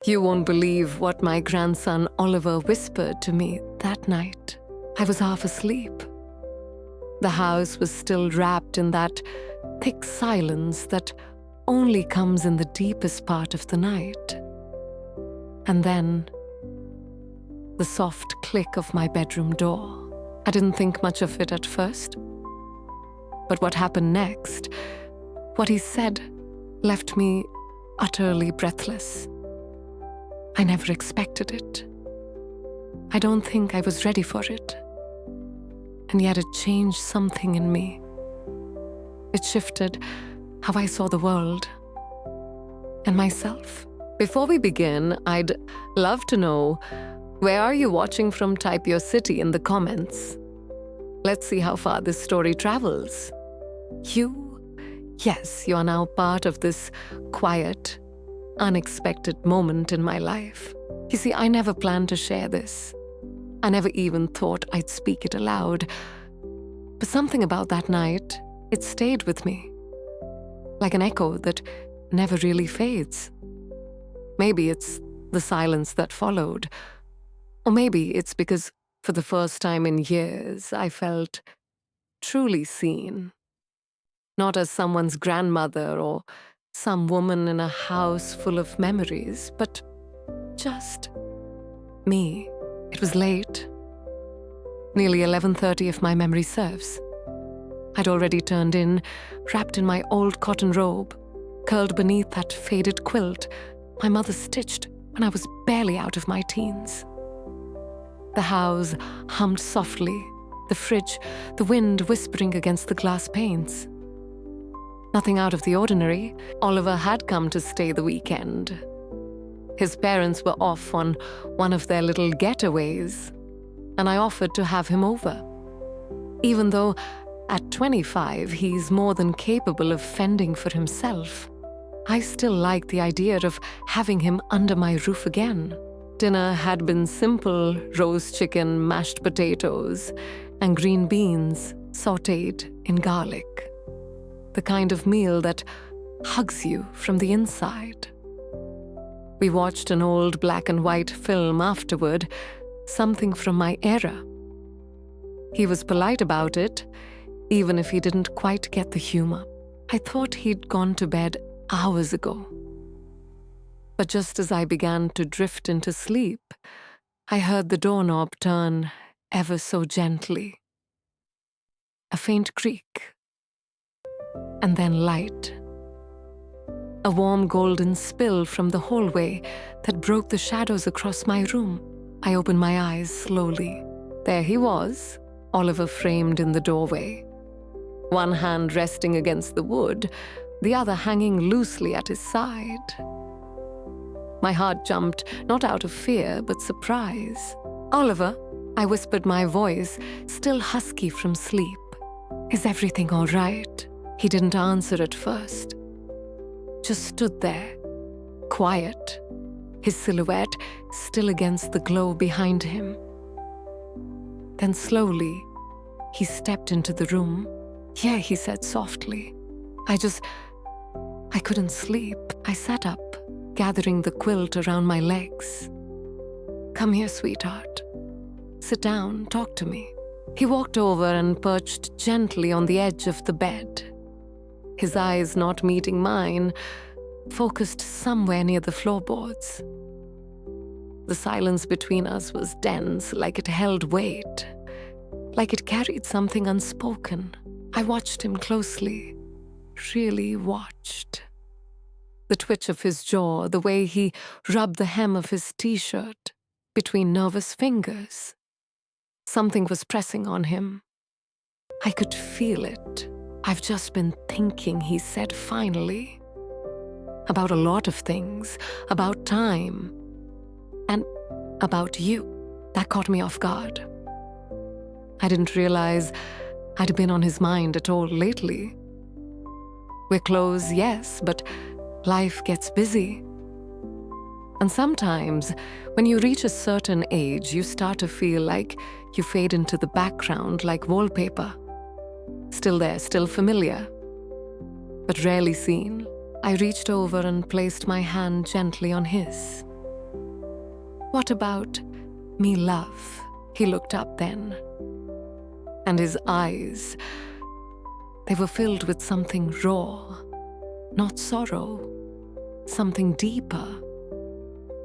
You won't believe what my grandson Oliver whispered to me that night. I was half asleep. The house was still wrapped in that thick silence that only comes in the deepest part of the night. And then, the soft click of my bedroom door. I didn't think much of it at first. But what happened next, what he said, left me utterly breathless. I never expected it. I don't think I was ready for it. And yet it changed something in me. It shifted how I saw the world and myself. Before we begin, I'd love to know, where are you watching from? Type your city in the comments. Let's see how far this story travels. Yes, you are now part of this quiet, unexpected moment in my life. You see, I never planned to share this. I never even thought I'd speak it aloud. But something about that night, it stayed with me. Like an echo that never really fades. Maybe it's the silence that followed. Or maybe it's because for the first time in years, I felt truly seen. Not as someone's grandmother or some woman in a house full of memories, but just me. It was late. Nearly 11:30 if my memory serves. I'd already turned in, wrapped in my old cotton robe, curled beneath that faded quilt my mother stitched when I was barely out of my teens. The house hummed softly, the fridge, the wind whispering against the glass panes. Nothing out of the ordinary. Oliver had come to stay the weekend. His parents were off on one of their little getaways, and I offered to have him over. Even though at 25 he's more than capable of fending for himself, I still liked the idea of having him under my roof again. Dinner had been simple: roast chicken, mashed potatoes, and green beans sautéed in garlic. The kind of meal that hugs you from the inside. We watched an old black and white film afterward, something from my era. He was polite about it, even if he didn't quite get the humor. I thought he'd gone to bed hours ago. But just as I began to drift into sleep, I heard the doorknob turn ever so gently. A faint creak. And then light. A warm golden spill from the hallway that broke the shadows across my room. I opened my eyes slowly. There he was, Oliver framed in the doorway. One hand resting against the wood, the other hanging loosely at his side. My heart jumped, not out of fear, but surprise. "Oliver," I whispered, my voice still husky from sleep. "Is everything all right?" He didn't answer at first. Just stood there, quiet, his silhouette still against the glow behind him. Then slowly, he stepped into the room. "Yeah," he said softly. I couldn't sleep. I sat up, gathering the quilt around my legs. "Come here, sweetheart. Sit down, talk to me." He walked over and perched gently on the edge of the bed. His eyes not meeting mine, focused somewhere near the floorboards. The silence between us was dense, like it held weight, like it carried something unspoken. I watched him closely, really watched. The twitch of his jaw, the way he rubbed the hem of his t-shirt between nervous fingers. Something was pressing on him. I could feel it. "I've just been thinking," he said finally. "About a lot of things, about time, and about you." That caught me off guard. I didn't realize I'd been on his mind at all lately. We're close, yes, but life gets busy. And sometimes, when you reach a certain age, you start to feel like you fade into the background like wallpaper. Still there, still familiar, but rarely seen. I reached over and placed my hand gently on his. What about me, love? He looked up then, and his eyes, they were filled with something raw, not sorrow, something deeper,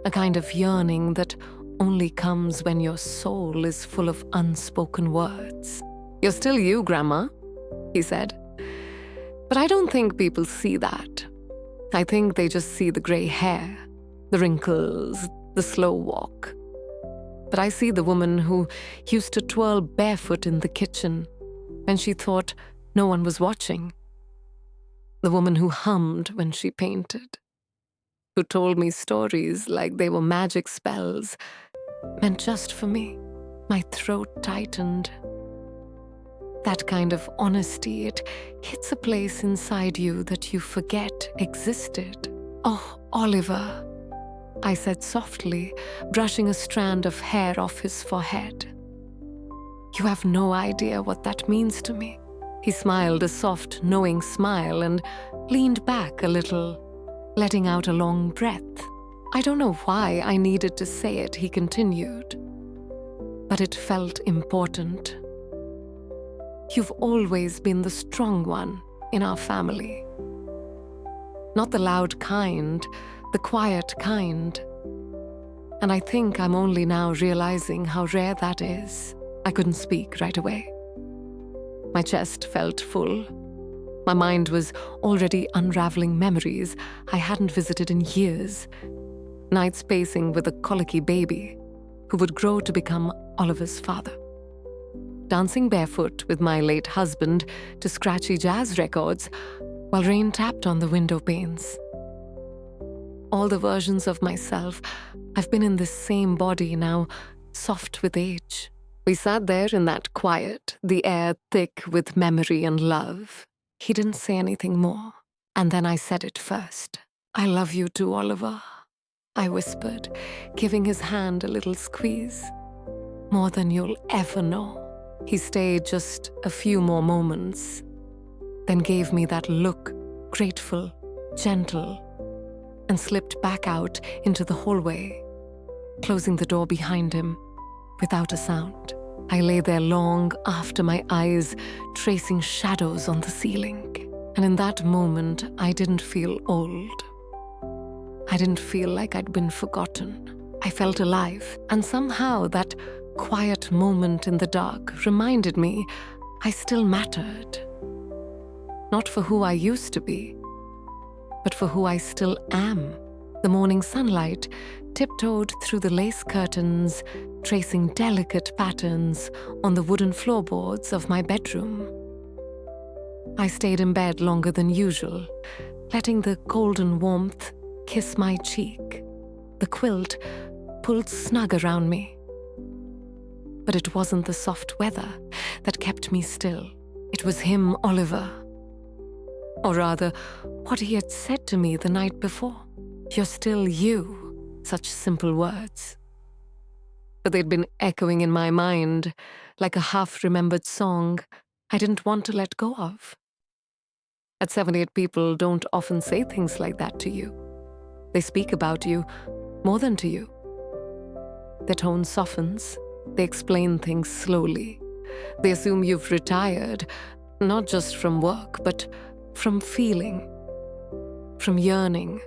a kind of yearning that only comes when your soul is full of unspoken words. "You're still you, Grandma," he said. "But I don't think people see that. I think they just see the grey hair, the wrinkles, the slow walk. But I see the woman who used to twirl barefoot in the kitchen when she thought no one was watching. The woman who hummed when she painted, who told me stories like they were magic spells meant just for me." My throat tightened. That kind of honesty, it hits a place inside you that you forget existed. "Oh, Oliver," I said softly, brushing a strand of hair off his forehead. "You have no idea what that means to me." He smiled a soft, knowing smile and leaned back a little, letting out a long breath. "I don't know why I needed to say it," he continued, "but it felt important. You've always been the strong one in our family. Not the loud kind, the quiet kind. And I think I'm only now realizing how rare that is." I couldn't speak right away. My chest felt full. My mind was already unraveling memories I hadn't visited in years. Nights pacing with a colicky baby who would grow to become Oliver's father. Dancing barefoot with my late husband to scratchy jazz records while rain tapped on the window panes. All the versions of myself, I've been in this same body now, soft with age. We sat there in that quiet, the air thick with memory and love. He didn't say anything more, and then I said it first. "I love you too, Oliver," I whispered, giving his hand a little squeeze. "More than you'll ever know." He stayed just a few more moments, then gave me that look, grateful, gentle, and slipped back out into the hallway, closing the door behind him without a sound. I lay there long after my eyes tracing shadows on the ceiling. And in that moment, I didn't feel old. I didn't feel like I'd been forgotten. I felt alive, and somehow that quiet moment in the dark reminded me I still mattered. Not for who I used to be, but for who I still am. The morning sunlight tiptoed through the lace curtains, tracing delicate patterns on the wooden floorboards of my bedroom. I stayed in bed longer than usual, letting the golden warmth kiss my cheek. The quilt pulled snug around me. But it wasn't the soft weather that kept me still. It was him, Oliver. Or rather, what he had said to me the night before. "You're still you." Such simple words. But they'd been echoing in my mind like a half-remembered song I didn't want to let go of. At 78, people don't often say things like that to you. They speak about you more than to you. Their tone softens. They explain things slowly. They assume you've retired, not just from work, but from feeling, from yearning,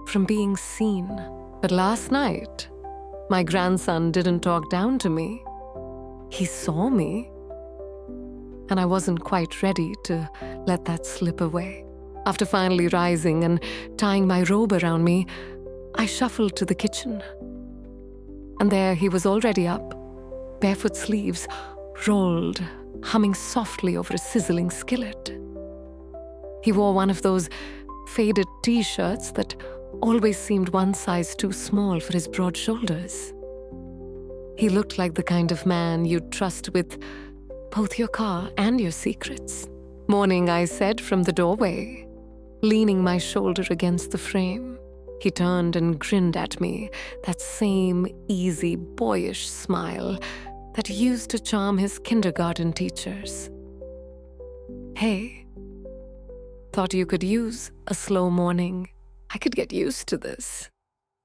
from being seen. But last night, my grandson didn't talk down to me. He saw me, and I wasn't quite ready to let that slip away. After finally rising and tying my robe around me, I shuffled to the kitchen. And there he was already up, barefoot sleeves rolled, humming softly over a sizzling skillet. He wore one of those faded t-shirts that always seemed one size too small for his broad shoulders. He looked like the kind of man you'd trust with both your car and your secrets. "Morning," I said from the doorway, leaning my shoulder against the frame. He turned and grinned at me, that same easy, boyish smile that used to charm his kindergarten teachers. "Hey, thought you could use a slow morning. I could get used to this."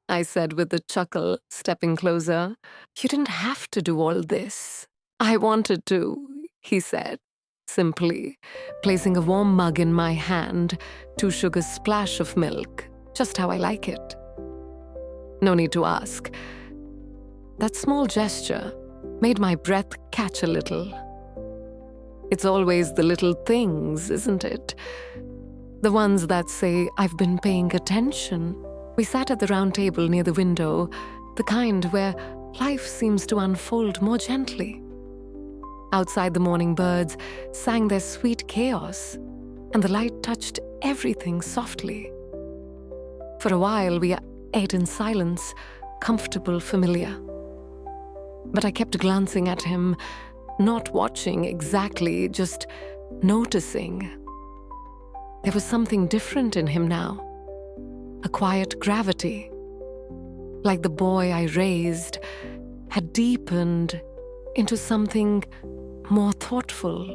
I said with a chuckle, stepping closer. You didn't have to do all this. I wanted to, he said, simply, placing a warm mug in my hand, 2 sugars splash of milk, just how I like it. No need to ask. That small gesture made my breath catch a little. It's always the little things, isn't it? The ones that say, I've been paying attention. We sat at the round table near the window, the kind where life seems to unfold more gently. Outside, the morning birds sang their sweet chaos, and the light touched everything softly. For a while, we ate in silence, comfortable, familiar. But I kept glancing at him, not watching exactly, just noticing. There was something different in him now. A quiet gravity, like the boy I raised, had deepened into something more thoughtful,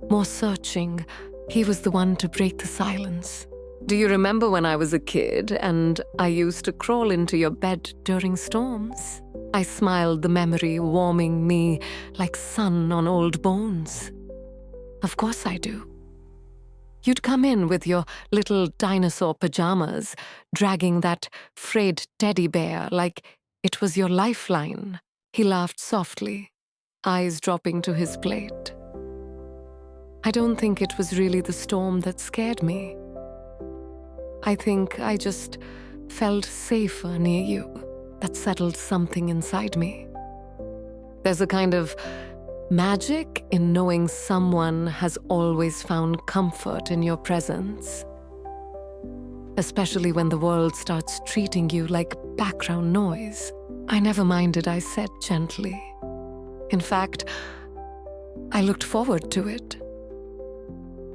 more searching. He was the one to break the silence. Do you remember when I was a kid and I used to crawl into your bed during storms? I smiled, the memory warming me like sun on old bones. Of course I do. You'd come in with your little dinosaur pajamas, dragging that frayed teddy bear like it was your lifeline. He laughed softly, eyes dropping to his plate. I don't think it was really the storm that scared me. I think I just felt safer near you. That settled something inside me. There's a kind of magic in knowing someone has always found comfort in your presence. Especially when the world starts treating you like background noise. I never minded, I said gently. In fact, I looked forward to it.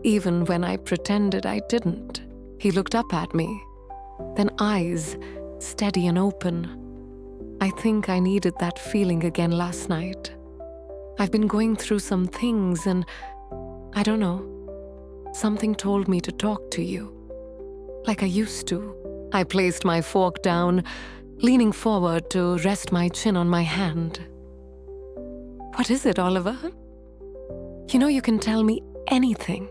Even when I pretended I didn't. He looked up at me, then eyes steady and open. I think I needed that feeling again last night. I've been going through some things and, I don't know, something told me to talk to you, like I used to. I placed my fork down, leaning forward to rest my chin on my hand. What is it, Oliver? You know you can tell me anything.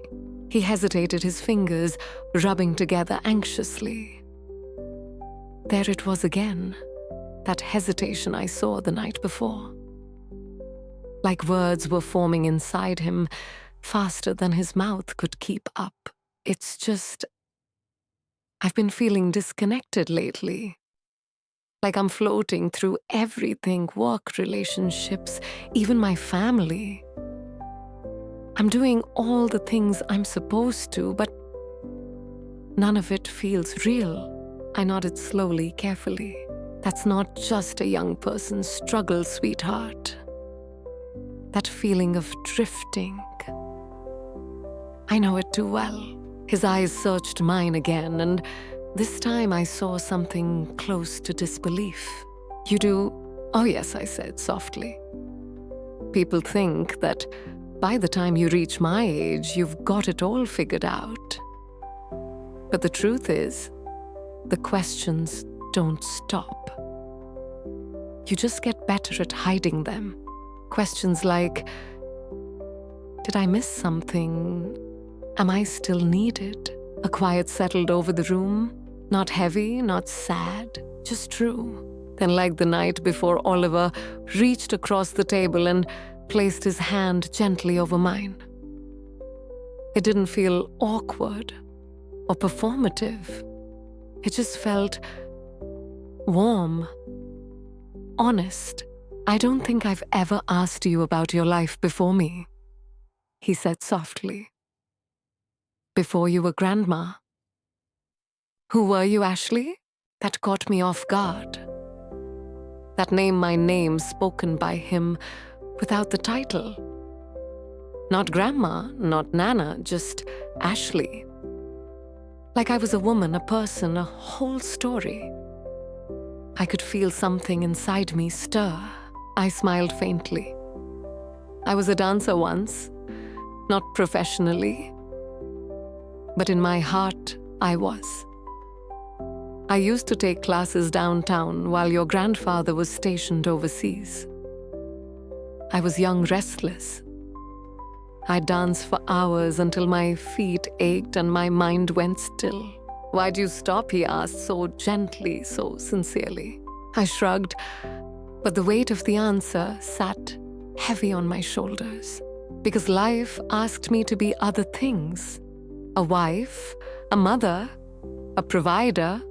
He hesitated, his fingers rubbing together anxiously. There it was again, that hesitation I saw the night before. Like words were forming inside him, faster than his mouth could keep up. It's just, I've been feeling disconnected lately. Like I'm floating through everything, work, relationships, even my family. I'm doing all the things I'm supposed to, but none of it feels real. I nodded slowly, carefully. That's not just a young person's struggle, sweetheart. That feeling of drifting. I know it too well. His eyes searched mine again, and this time I saw something close to disbelief. You do? Oh yes, I said softly. People think that by the time you reach my age, you've got it all figured out. But the truth is, the questions don't stop. You just get better at hiding them. Questions like, did I miss something? Am I still needed? A quiet settled over the room. Not heavy, not sad, just true. Then like the night before, Oliver reached across the table and placed his hand gently over mine. It didn't feel awkward or performative. It just felt warm, honest. I don't think I've ever asked you about your life before me, he said softly. Before you were grandma. Who were you, Ashley? That caught me off guard. That my name spoken by him without the title. Not grandma, not Nana, just Ashley. Like I was a woman, a person, a whole story. I could feel something inside me stir. I smiled faintly. I was a dancer once, not professionally, but in my heart, I was. I used to take classes downtown while your grandfather was stationed overseas. I was young, restless. I'd dance for hours until my feet ached and my mind went still. Why'd you stop? He asked, so gently, so sincerely. I shrugged, but the weight of the answer sat heavy on my shoulders. Because life asked me to be other things. A wife, a mother, a provider.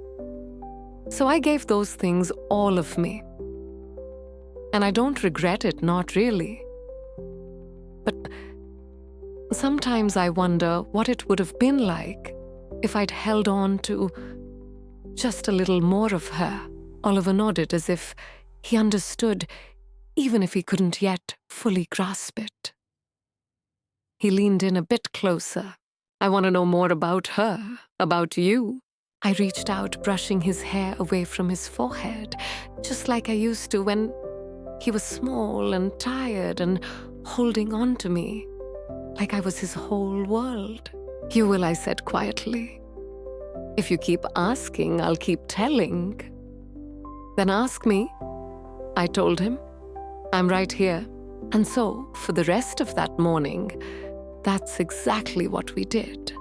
So I gave those things all of me. And I don't regret it, not really. But sometimes I wonder what it would have been like if I'd held on to just a little more of her. Oliver nodded as if he understood, even if he couldn't yet fully grasp it. He leaned in a bit closer. I want to know more about her, about you. I reached out, brushing his hair away from his forehead, just like I used to when he was small and tired and holding on to me, like I was his whole world. You will, I said quietly. If you keep asking, I'll keep telling. Then ask me, I told him. I'm right here. And so, for the rest of that morning, that's exactly what we did.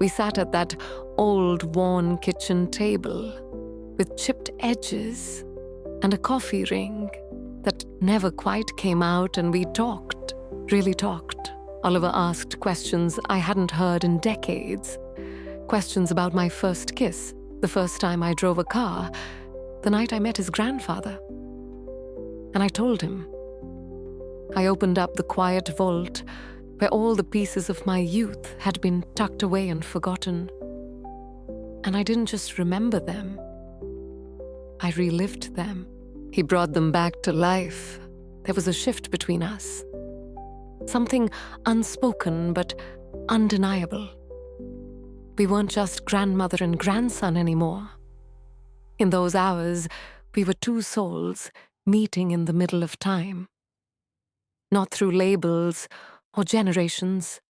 We sat at that old, worn kitchen table with chipped edges and a coffee ring that never quite came out, and we talked, really talked. Oliver asked questions I hadn't heard in decades. Questions about my first kiss, the first time I drove a car, the night I met his grandfather. And I told him. I opened up the quiet vault where all the pieces of my youth had been tucked away and forgotten. And I didn't just remember them. I relived them. He brought them back to life. There was a shift between us. Something unspoken but undeniable. We weren't just grandmother and grandson anymore. In those hours, we were two souls meeting in the middle of time. Not through labels or generations,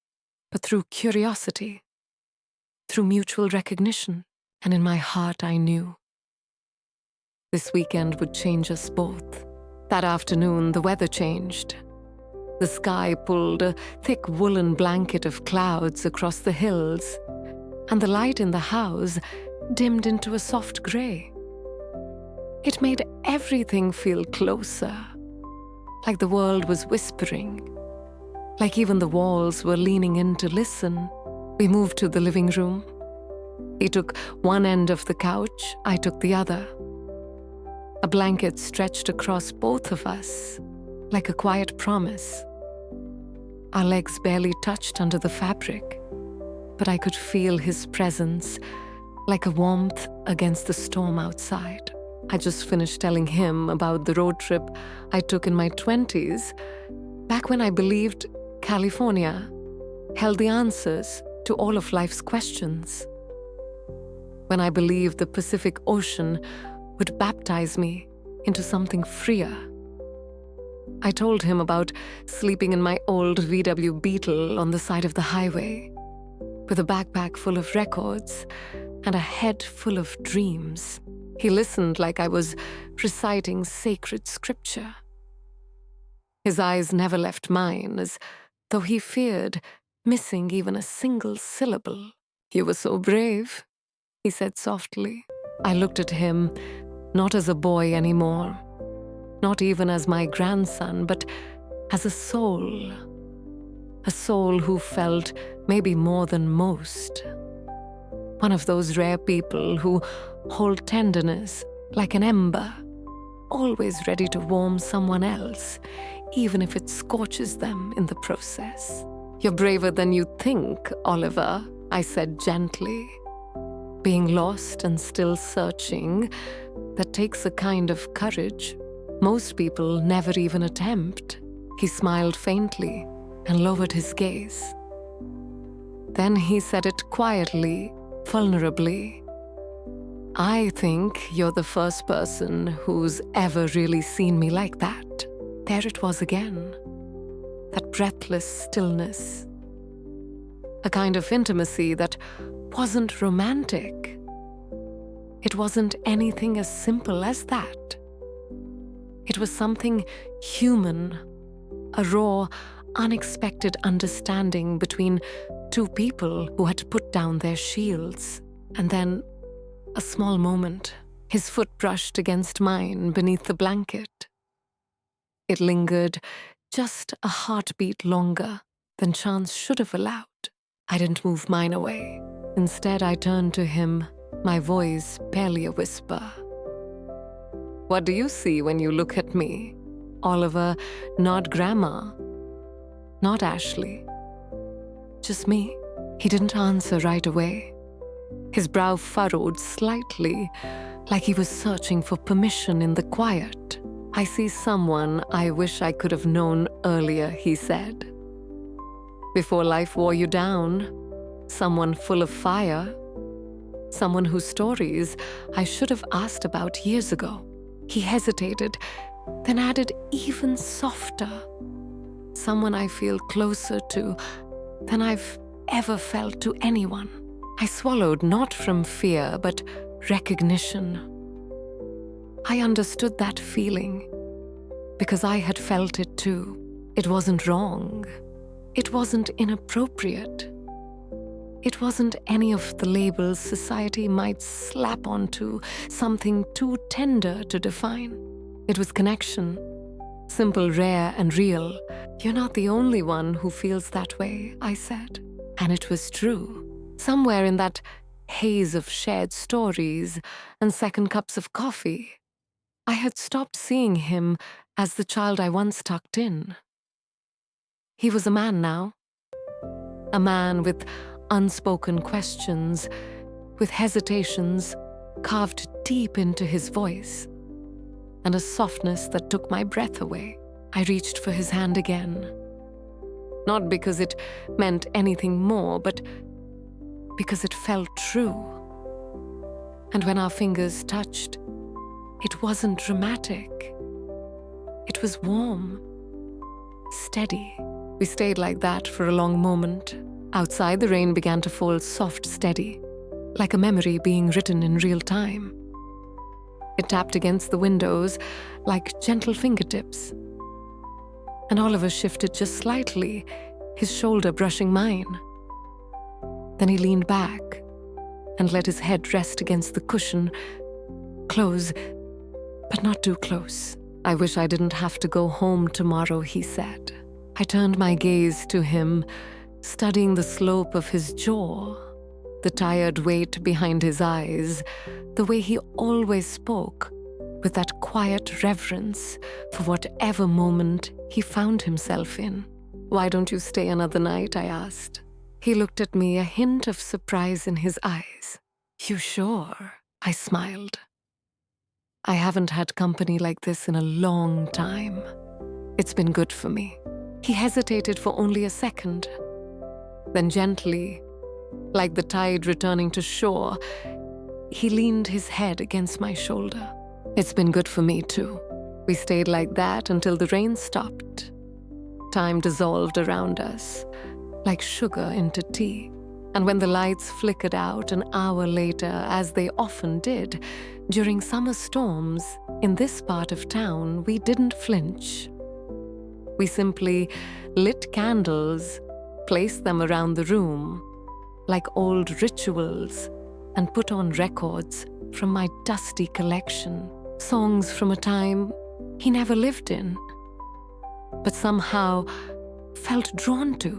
but through curiosity, through mutual recognition. And in my heart, I knew this weekend would change us both. That afternoon, the weather changed. The sky pulled a thick woolen blanket of clouds across the hills, and the light in the house dimmed into a soft gray. It made everything feel closer, like the world was whispering, like even the walls were leaning in to listen. We moved to the living room. He took one end of the couch, I took the other. A blanket stretched across both of us, like a quiet promise. Our legs barely touched under the fabric, but I could feel his presence, like a warmth against the storm outside. I just finished telling him about the road trip I took in my 20s, back when I believed California held the answers to all of life's questions. When I believed the Pacific Ocean would baptize me into something freer. I told him about sleeping in my old VW Beetle on the side of the highway, with a backpack full of records and a head full of dreams. He listened like I was reciting sacred scripture. His eyes never left mine, as though he feared missing even a single syllable. You were so brave, he said softly. I looked at him, not as a boy anymore, not even as my grandson, but as a soul who felt maybe more than most. One of those rare people who hold tenderness like an ember, always ready to warm someone else, even if it scorches them in the process. You're braver than you think, Oliver, I said gently. Being lost and still searching, that takes a kind of courage most people never even attempt. He smiled faintly and lowered his gaze. Then he said it quietly, vulnerably. I think you're the first person who's ever really seen me like that. There it was again. That breathless stillness. A kind of intimacy that wasn't romantic. It wasn't anything as simple as that. It was something human, a raw, unexpected understanding between two people who had put down their shields. And then, a small moment, his foot brushed against mine beneath the blanket. It lingered just a heartbeat longer than chance should have allowed. I didn't move mine away. Instead, I turned to him, my voice barely a whisper. "What do you see when you look at me, Oliver? Not Grandma, not Ashley. Just me." He didn't answer right away. His brow furrowed slightly, like he was searching for permission in the quiet. "I see someone I wish I could have known earlier," he said. "Before life wore you down, someone full of fire, someone whose stories I should have asked about years ago." He hesitated, then added even softer, "Someone I feel closer to than I've ever felt to anyone." I swallowed, not from fear, but recognition. I understood that feeling because I had felt it too. It wasn't wrong. It wasn't inappropriate. It wasn't any of the labels society might slap onto, something too tender to define. It was connection, simple, rare, and real. "You're not the only one who feels that way," I said. And it was true. Somewhere in that haze of shared stories and second cups of coffee, I had stopped seeing him as the child I once tucked in. He was a man now. A man with unspoken questions, with hesitations carved deep into his voice, and a softness that took my breath away. I reached for his hand again. Not because it meant anything more, but because it felt true. And when our fingers touched, it wasn't dramatic. It was warm, steady. We stayed like that for a long moment. Outside, the rain began to fall soft, steady, like a memory being written in real time. It tapped against the windows like gentle fingertips. And Oliver shifted just slightly, his shoulder brushing mine. Then he leaned back and let his head rest against the cushion, close, but not too close. "I wish I didn't have to go home tomorrow," he said. I turned my gaze to him, studying the slope of his jaw, the tired weight behind his eyes, the way he always spoke with that quiet reverence for whatever moment he found himself in. "Why don't you stay another night?" I asked. He looked at me, a hint of surprise in his eyes. "You sure?" I smiled. I haven't had company like this in a long time. It's been good for me. He hesitated for only a second. Then gently, like the tide returning to shore, he leaned his head against my shoulder. "It's been good for me too." We stayed like that until the rain stopped. Time dissolved around us, like sugar into tea. And when the lights flickered out an hour later, as they often did during summer storms in this part of town, we didn't flinch. We simply lit candles, placed them around the room, like old rituals, and put on records from my dusty collection, songs from a time he never lived in, but somehow felt drawn to.